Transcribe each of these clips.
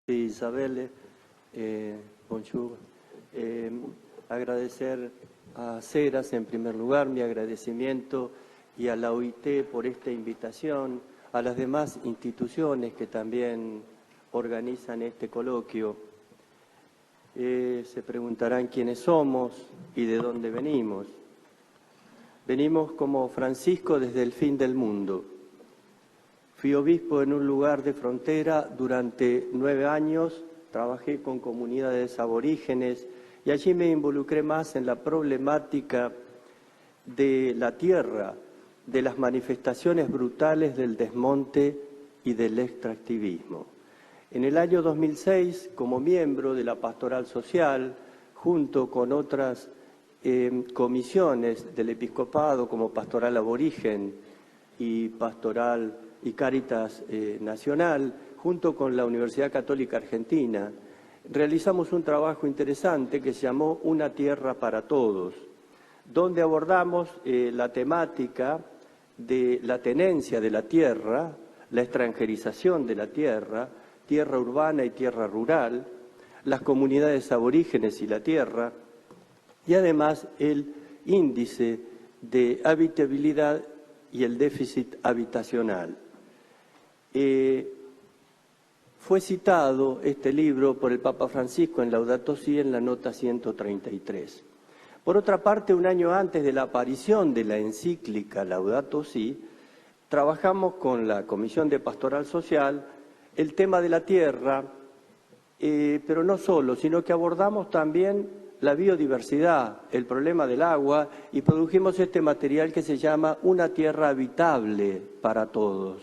Sí, Isabel, bonjour. Agradecer a Ceras en primer lugar, mi agradecimiento, y a la OIT por esta invitación, a las demás instituciones que también organizan este coloquio. Se preguntarán quiénes somos y de dónde venimos. Venimos como Francisco desde el fin del mundo. Fui obispo en un lugar de frontera durante 9 años, trabajé con comunidades aborígenes y allí me involucré más en la problemática de la tierra, de las manifestaciones brutales del desmonte y del extractivismo. En el año 2006, como miembro de la Pastoral Social, junto con otras comisiones del episcopado como Pastoral Aborigen y Pastoral y Cáritas Nacional, junto con la Universidad Católica Argentina, realizamos un trabajo interesante que se llamó Una Tierra para Todos, donde abordamos la temática de la tenencia de la tierra, la extranjerización de la tierra, tierra urbana y tierra rural, las comunidades aborígenes y la tierra, y además el índice de habitabilidad y el déficit habitacional. Fue citado este libro por el Papa Francisco en Laudato Si' en la nota 133. Por otra parte, un año antes de la aparición de la encíclica Laudato Si', trabajamos con la Comisión de Pastoral Social el tema de la tierra, pero no solo, sino que abordamos también la biodiversidad, el problema del agua, y produjimos este material que se llama Una Tierra Habitable para Todos.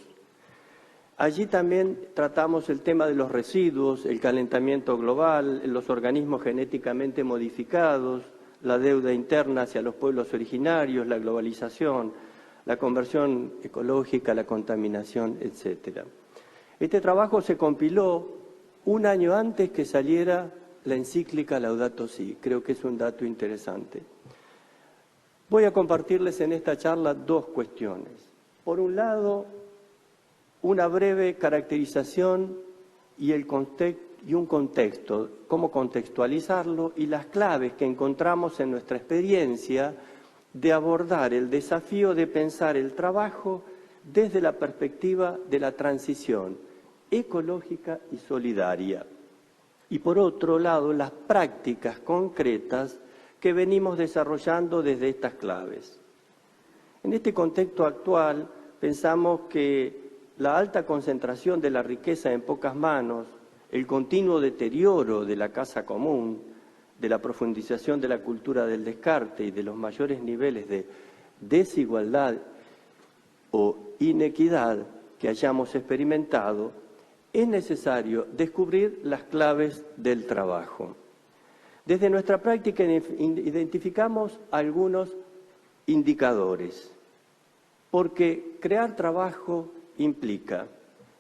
Allí también tratamos el tema de los residuos, el calentamiento global, los organismos genéticamente modificados, la deuda interna hacia los pueblos originarios, la globalización, la conversión ecológica, la contaminación, etc. Este trabajo se compiló un año antes que saliera la encíclica Laudato Si'. Creo que es un dato interesante. Voy a compartirles en esta charla dos cuestiones. Por un lado, una breve caracterización y un contexto, cómo contextualizarlo y las claves que encontramos en nuestra experiencia de abordar el desafío de pensar el trabajo desde la perspectiva de la transición ecológica y solidaria. Y por otro lado, las prácticas concretas que venimos desarrollando desde estas claves. En este contexto actual, pensamos que la alta concentración de la riqueza en pocas manos, el continuo deterioro de la casa común, de la profundización de la cultura del descarte y de los mayores niveles de desigualdad o inequidad que hayamos experimentado, es necesario descubrir las claves del trabajo. Desde nuestra práctica identificamos algunos indicadores, porque crear trabajo implica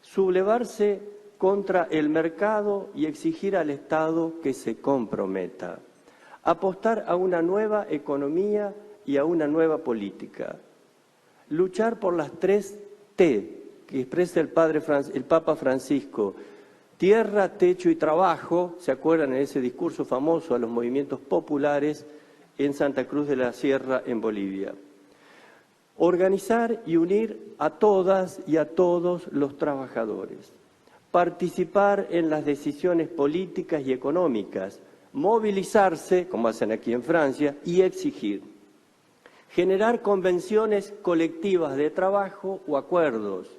sublevarse contra el mercado y exigir al Estado que se comprometa, apostar a una nueva economía y a una nueva política, luchar por las 3 T que expresa el Papa Francisco: tierra, techo y trabajo. ¿Se acuerdan en ese discurso famoso a los movimientos populares en Santa Cruz de la Sierra, en Bolivia? Organizar y unir a todas y a todos los trabajadores. Participar en las decisiones políticas y económicas. Movilizarse, como hacen aquí en Francia, y exigir. Generar convenciones colectivas de trabajo o acuerdos.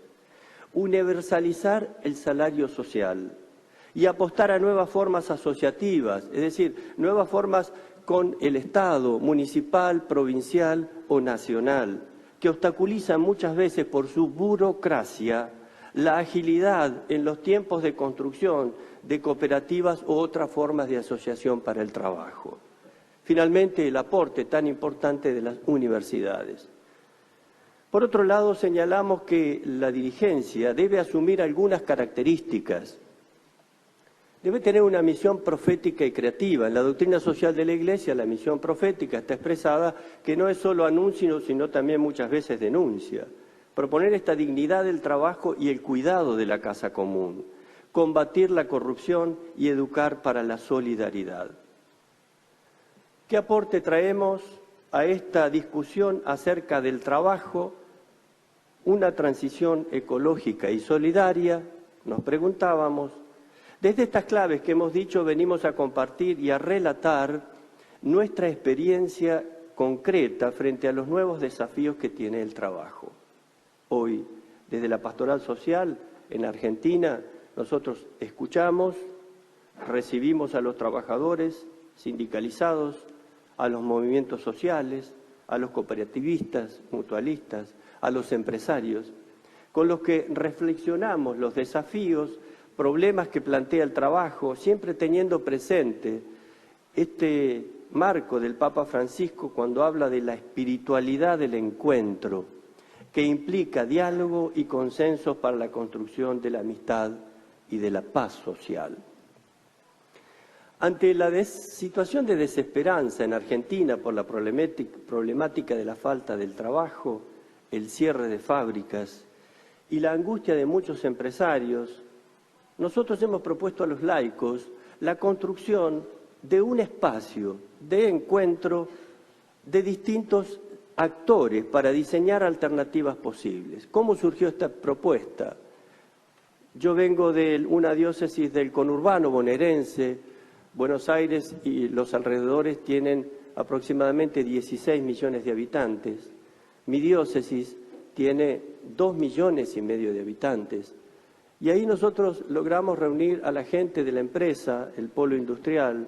Universalizar el salario social y apostar a nuevas formas asociativas, es decir, nuevas formas con el Estado, municipal, provincial o nacional, que obstaculizan muchas veces por su burocracia la agilidad en los tiempos de construcción de cooperativas u otras formas de asociación para el trabajo. Finalmente, el aporte tan importante de las universidades. Por otro lado, señalamos que la dirigencia debe asumir algunas características. Debe tener una misión profética y creativa. En la doctrina social de la Iglesia, la misión profética está expresada que no es solo anuncio, sino también muchas veces denuncia. Proponer esta dignidad del trabajo y el cuidado de la casa común. combatir la corrupción y educar para la solidaridad. ¿Qué aporte traemos a esta discusión acerca del trabajo? Una transición ecológica y solidaria, nos preguntábamos. Desde estas claves que hemos dicho, venimos a compartir y a relatar nuestra experiencia concreta frente a los nuevos desafíos que tiene el trabajo. Hoy, desde la Pastoral Social en Argentina, nosotros escuchamos, recibimos a los trabajadores sindicalizados, a los movimientos sociales, a los cooperativistas, mutualistas, a los empresarios, con los que reflexionamos los desafíos, problemas que plantea el trabajo, siempre teniendo presente este marco del Papa Francisco cuando habla de la espiritualidad del encuentro, que implica diálogo y consenso para la construcción de la amistad y de la paz social. Ante la situación de desesperanza en Argentina por la problemática de la falta del trabajo, el cierre de fábricas y la angustia de muchos empresarios, nosotros hemos propuesto a los laicos la construcción de un espacio de encuentro de distintos actores para diseñar alternativas posibles. ¿Cómo surgió esta propuesta? Yo vengo de una diócesis del conurbano bonaerense. Buenos Aires y los alrededores tienen aproximadamente 16 millones de habitantes. Mi diócesis tiene 2,5 millones de habitantes. Y ahí nosotros logramos reunir a la gente de la empresa, el polo industrial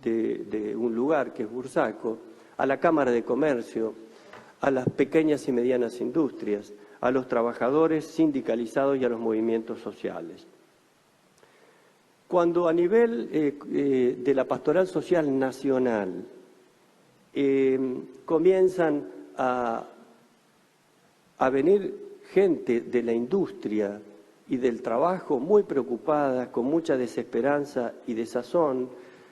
de un lugar que es Bursaco, a la Cámara de Comercio, a las pequeñas y medianas industrias, a los trabajadores sindicalizados y a los movimientos sociales. Cuando a nivel de la Pastoral Social Nacional comienzan a venir gente de la industria y del trabajo muy preocupada, con mucha desesperanza y desazón,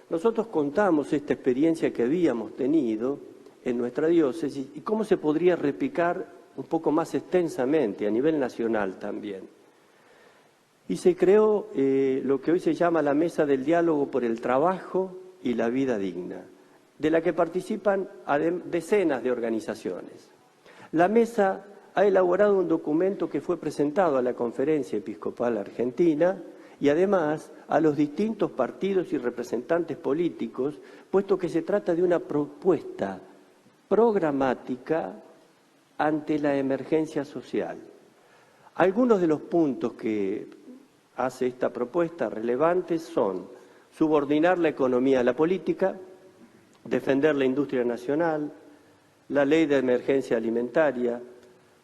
nosotros contamos esta experiencia que habíamos tenido en nuestra diócesis y cómo se podría replicar un poco más extensamente a nivel nacional también. Y se creó lo que hoy se llama la Mesa del Diálogo por el Trabajo y la Vida Digna, de la que participan decenas de organizaciones. La mesa ha elaborado un documento que fue presentado a la Conferencia Episcopal Argentina y además a los distintos partidos y representantes políticos, puesto que se trata de una propuesta programática ante la emergencia social. Algunos de los puntos que hace esta propuesta relevantes son subordinar la economía a la política, defender la industria nacional, la ley de emergencia alimentaria,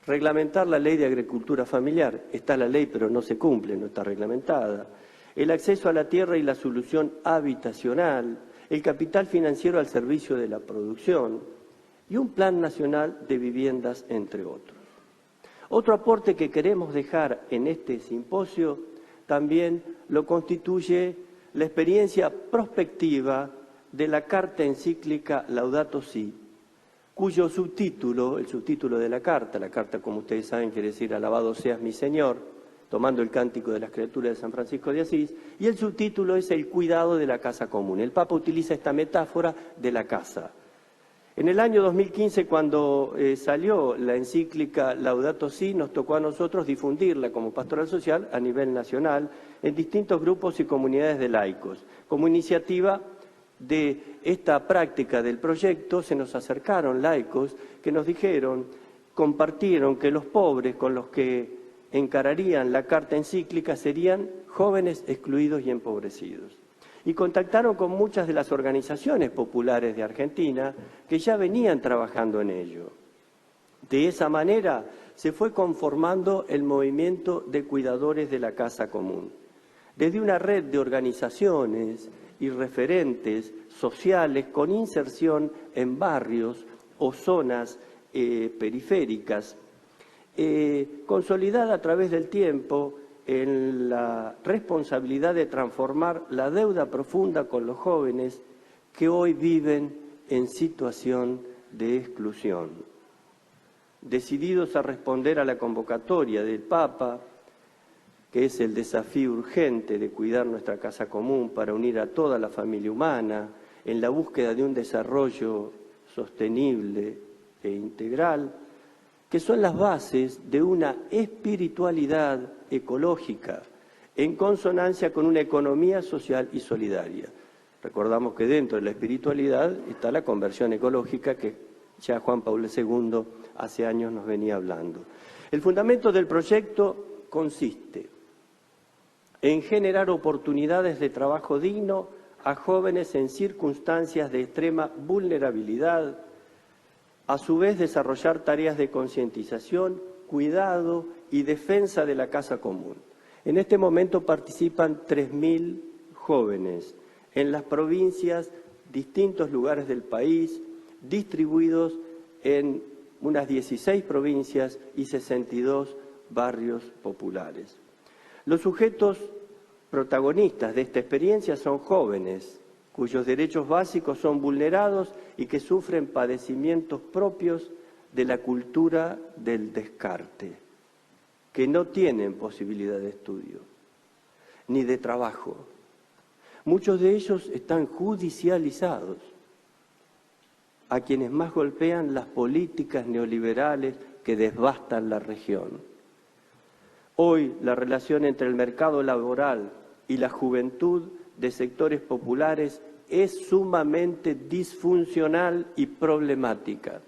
reglamentar la ley de agricultura familiar. Está la ley pero no se cumple, no está reglamentada. El acceso a la tierra y la solución habitacional, el capital financiero al servicio de la producción y un plan nacional de viviendas, entre otros. Otro aporte que queremos dejar en este simposio también lo constituye la experiencia prospectiva de la carta encíclica Laudato Si, cuyo subtítulo, el subtítulo de la carta como ustedes saben quiere decir alabado seas mi Señor, tomando el cántico de las criaturas de San Francisco de Asís, y el subtítulo es el cuidado de la casa común. El Papa utiliza esta metáfora de la casa. En el año 2015, cuando salió la encíclica Laudato Si, nos tocó a nosotros difundirla como Pastoral Social a nivel nacional en distintos grupos y comunidades de laicos. Como iniciativa de esta práctica del proyecto se nos acercaron laicos que nos dijeron, compartieron que los pobres con los que encararían la carta encíclica serían jóvenes excluidos y empobrecidos. Y contactaron con muchas de las organizaciones populares de Argentina que ya venían trabajando en ello. De esa manera se fue conformando el movimiento de cuidadores de la casa común. Desde una red de organizaciones y referentes sociales con inserción en barrios o zonas periféricas, consolidada a través del tiempo en la responsabilidad de transformar la deuda profunda con los jóvenes que hoy viven en situación de exclusión. Decididos a responder a la convocatoria del Papa, que es el desafío urgente de cuidar nuestra casa común para unir a toda la familia humana en la búsqueda de un desarrollo sostenible e integral, que son las bases de una espiritualidad ecológica en consonancia con una economía social y solidaria. Recordamos que dentro de la espiritualidad está la conversión ecológica que ya Juan Pablo II hace años nos venía hablando. El fundamento del proyecto consiste en generar oportunidades de trabajo digno a jóvenes en circunstancias de extrema vulnerabilidad, a su vez desarrollar tareas de concientización, cuidado y defensa de la casa común. En este momento participan 3.000 jóvenes en las provincias, distintos lugares del país, distribuidos en unas 16 provincias y 62 barrios populares. Los sujetos protagonistas de esta experiencia son jóvenes, cuyos derechos básicos son vulnerados y que sufren padecimientos propios de la cultura del descarte, que no tienen posibilidad de estudio ni de trabajo. Muchos de ellos están judicializados, a quienes más golpean las políticas neoliberales que devastan la región. Hoy, la relación entre el mercado laboral y la juventud de sectores populares es sumamente disfuncional y problemática.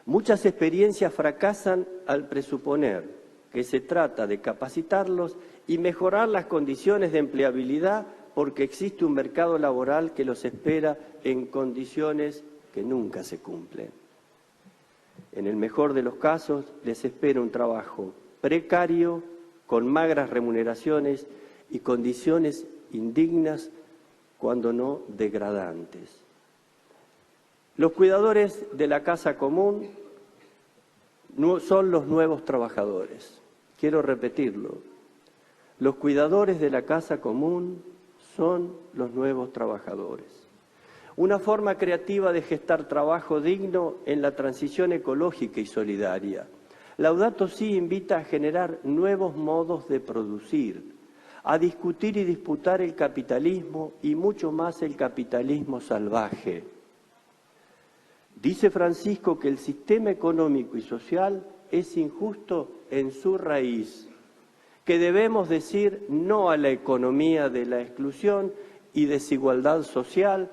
Muchas experiencias fracasan al presuponer que se trata de capacitarlos y mejorar las condiciones de empleabilidad porque existe un mercado laboral que los espera en condiciones que nunca se cumplen. En el mejor de los casos, les espera un trabajo precario, con magras remuneraciones y condiciones indignas, cuando no degradantes. Los cuidadores de la casa común son los nuevos trabajadores. Quiero repetirlo. Los cuidadores de la casa común son los nuevos trabajadores. Una forma creativa de gestar trabajo digno en la transición ecológica y solidaria. Laudato Si invita a generar nuevos modos de producir, a discutir y disputar el capitalismo y mucho más el capitalismo salvaje. Dice Francisco que el sistema económico y social es injusto en su raíz, que debemos decir no a la economía de la exclusión y desigualdad social,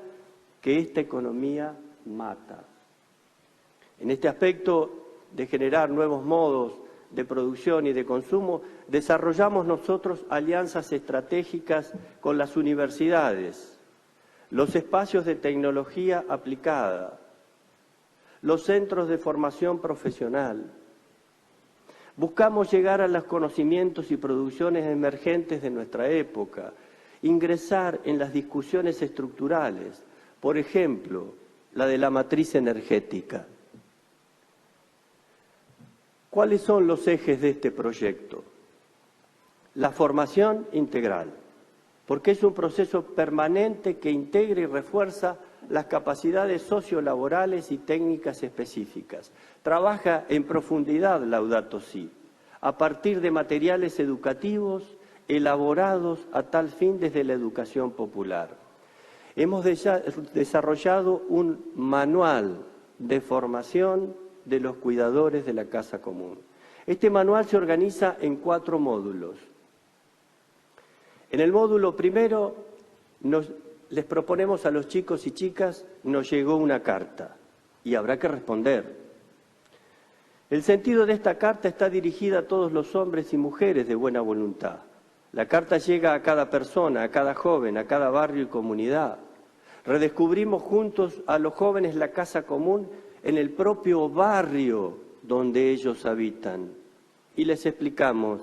que esta economía mata. En este aspecto de generar nuevos modos de producción y de consumo, desarrollamos nosotros alianzas estratégicas con las universidades, los espacios de tecnología aplicada, los centros de formación profesional. Buscamos llegar a los conocimientos y producciones emergentes de nuestra época, ingresar en las discusiones estructurales, por ejemplo, la de la matriz energética. ¿Cuáles son los ejes de este proyecto? La formación integral, porque es un proceso permanente que integra y refuerza las capacidades sociolaborales y técnicas específicas. Trabaja en profundidad Laudato Si, a partir de materiales educativos elaborados a tal fin desde la educación popular. Hemos desarrollado un manual de formación de los cuidadores de la casa común. Este manual se organiza en 4 módulos. En el módulo primero les proponemos a los chicos y chicas, nos llegó una carta y habrá que responder. El sentido de esta carta está dirigida a todos los hombres y mujeres de buena voluntad. La carta llega a cada persona, a cada joven, a cada barrio y comunidad. Redescubrimos juntos a los jóvenes la casa común en el propio barrio donde ellos habitan. Y les explicamos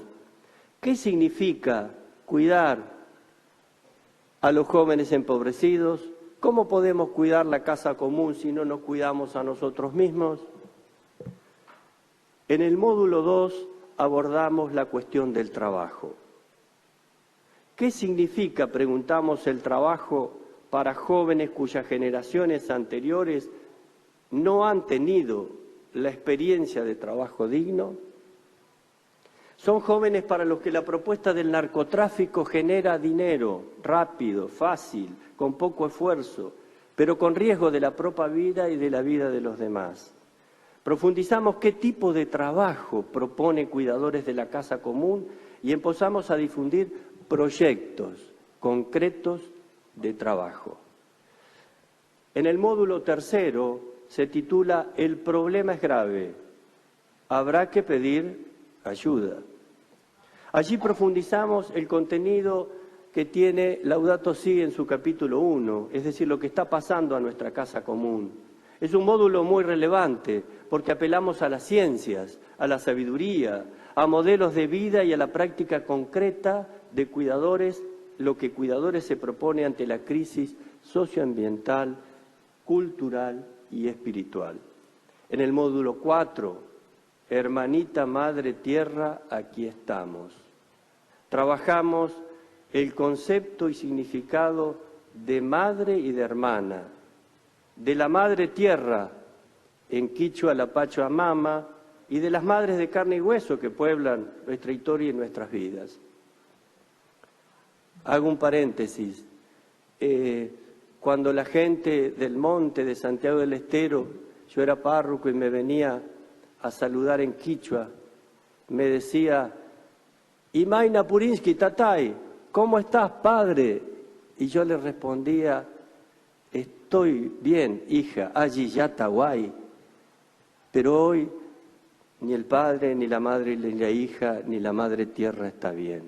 qué significa cuidar a los jóvenes empobrecidos, cómo podemos cuidar la casa común si no nos cuidamos a nosotros mismos. En el módulo 2 abordamos la cuestión del trabajo. ¿Qué significa, preguntamos, el trabajo para jóvenes cuyas generaciones anteriores no han tenido la experiencia de trabajo digno? Son jóvenes para los que la propuesta del narcotráfico genera dinero rápido, fácil, con poco esfuerzo, pero con riesgo de la propia vida y de la vida de los demás. Profundizamos qué tipo de trabajo propone Cuidadores de la Casa Común y empezamos a difundir proyectos concretos de trabajo. En el módulo tercero se titula El problema es grave, habrá que pedir ayuda. Allí profundizamos el contenido que tiene Laudato Si en su capítulo 1, es decir, lo que está pasando a nuestra casa común. Es un módulo muy relevante porque apelamos a las ciencias, a la sabiduría, a modelos de vida y a la práctica concreta de Cuidadores, lo que Cuidadores se propone ante la crisis socioambiental, cultural y espiritual. En el módulo 4, Hermanita Madre Tierra, aquí estamos. Trabajamos el concepto y significado de madre y de hermana, de la madre tierra, en quichua la Pachamama, y de las madres de carne y hueso que pueblan nuestra historia y nuestras vidas. Hago un paréntesis. Cuando la gente del monte de Santiago del Estero, yo era párroco y me venía a saludar en quichua, me decía, Imaina Purinsky Tatay, ¿cómo estás, padre? Y yo le respondía, estoy bien, hija, allí ya está guay. Pero hoy ni el padre, ni la madre, ni la hija, ni la madre tierra está bien.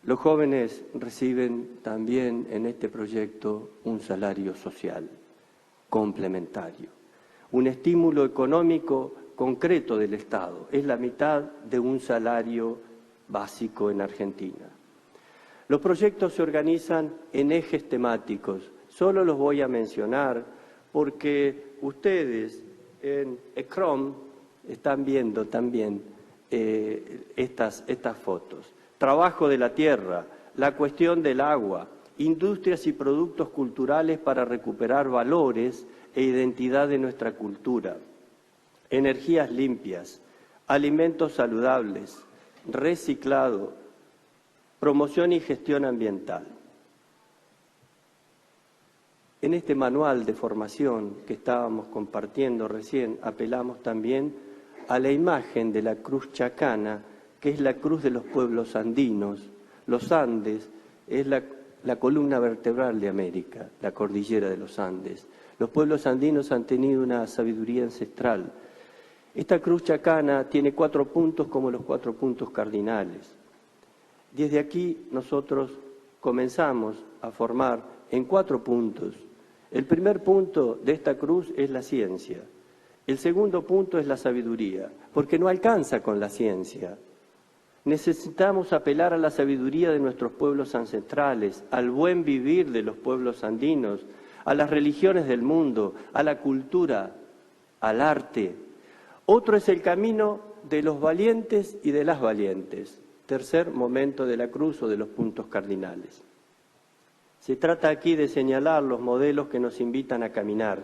Los jóvenes reciben también en este proyecto un salario social complementario, un estímulo económico concreto del Estado. Es la mitad de un salario básico en Argentina. Los proyectos se organizan en ejes temáticos. Solo los voy a mencionar porque ustedes en ECROM están viendo también estas fotos. Trabajo de la tierra, la cuestión del agua, industrias y productos culturales para recuperar valores e identidad de nuestra cultura, energías limpias, alimentos saludables, reciclado, promoción y gestión ambiental. En este manual de formación que estábamos compartiendo recién, apelamos también a la imagen de la cruz chacana, que es la cruz de los pueblos andinos. Los Andes es la columna vertebral de América, la cordillera de los Andes. Los pueblos andinos han tenido una sabiduría ancestral. Esta cruz chacana tiene 4 puntos como los 4 puntos cardinales. Desde aquí nosotros comenzamos a formar en 4 puntos. El primer punto de esta cruz es la ciencia. El segundo punto es la sabiduría, porque no alcanza con la ciencia. Necesitamos apelar a la sabiduría de nuestros pueblos ancestrales, al buen vivir de los pueblos andinos, a las religiones del mundo, a la cultura, al arte. Otro es el camino de los valientes y de las valientes. Tercer momento de la cruz o de los puntos cardinales. Se trata aquí de señalar los modelos que nos invitan a caminar.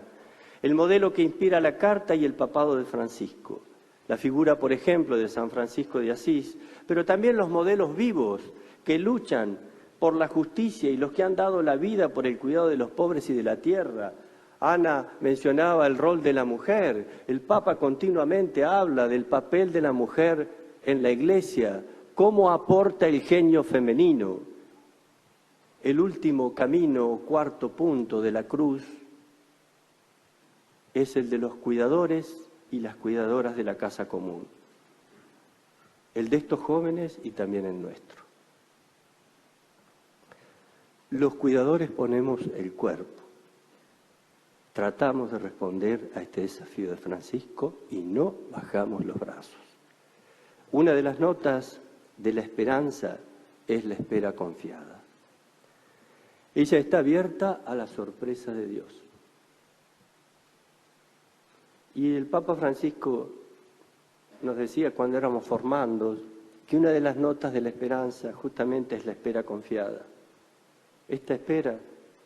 El modelo que inspira la carta y el papado de Francisco. La figura, por ejemplo, de San Francisco de Asís, pero también los modelos vivos que luchan por la justicia y los que han dado la vida por el cuidado de los pobres y de la tierra. Ana mencionaba el rol de la mujer. El Papa continuamente habla del papel de la mujer en la Iglesia, cómo aporta el genio femenino. El último camino, 4º punto de la cruz, es el de los cuidadores y las cuidadoras de la casa común. El de estos jóvenes y también el nuestro. Los cuidadores ponemos el cuerpo. Tratamos de responder a este desafío de Francisco y no bajamos los brazos. Una de las notas de la esperanza es la espera confiada. Ella está abierta a la sorpresa de Dios. Y el Papa Francisco nos decía cuando éramos formandos que una de las notas de la esperanza justamente es la espera confiada. Esta espera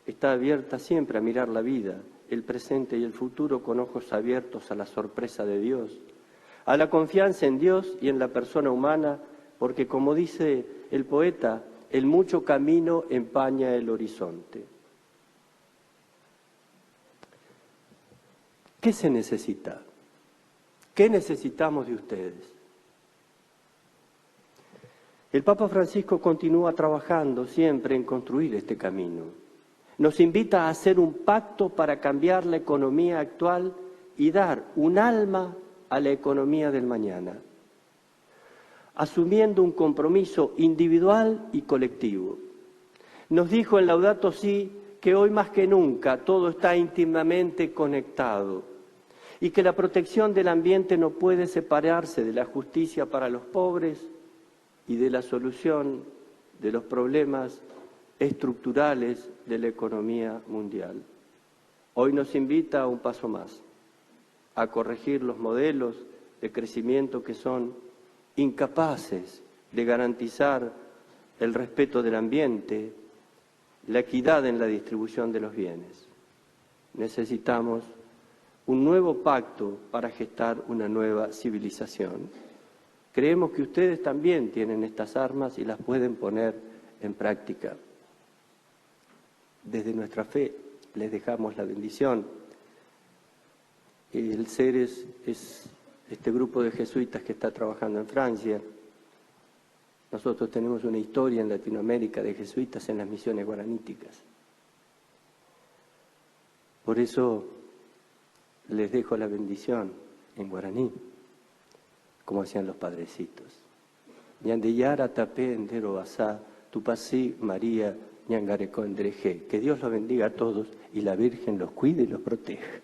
está abierta siempre a mirar la vida, el presente y el futuro con ojos abiertos a la sorpresa de Dios, a la confianza en Dios y en la persona humana, porque como dice el poeta, el mucho camino empaña el horizonte. ¿Qué se necesita? ¿Qué necesitamos de ustedes? El Papa Francisco continúa trabajando siempre en construir este camino. Nos invita a hacer un pacto para cambiar la economía actual y dar un alma a la economía del mañana, asumiendo un compromiso individual y colectivo. Nos dijo en Laudato Si que hoy más que nunca todo está íntimamente conectado y que la protección del ambiente no puede separarse de la justicia para los pobres y de la solución de los problemas estructurales de la economía mundial. Hoy nos invita a un paso más, a corregir los modelos de crecimiento que son incapaces de garantizar el respeto del ambiente, la equidad en la distribución de los bienes. Necesitamos un nuevo pacto para gestar una nueva civilización. Creemos que ustedes también tienen estas armas y las pueden poner en práctica. Desde nuestra fe les dejamos la bendición. El CERES es este grupo de jesuitas que está trabajando en Francia. Nosotros tenemos una historia en Latinoamérica de jesuitas en las misiones guaraníticas. Por eso les dejo la bendición en guaraní, como hacían los padrecitos. Ñandeyara tapé endero basá, tupasí María, ñangareco endreje. Que Dios los bendiga a todos y la Virgen los cuide y los proteja.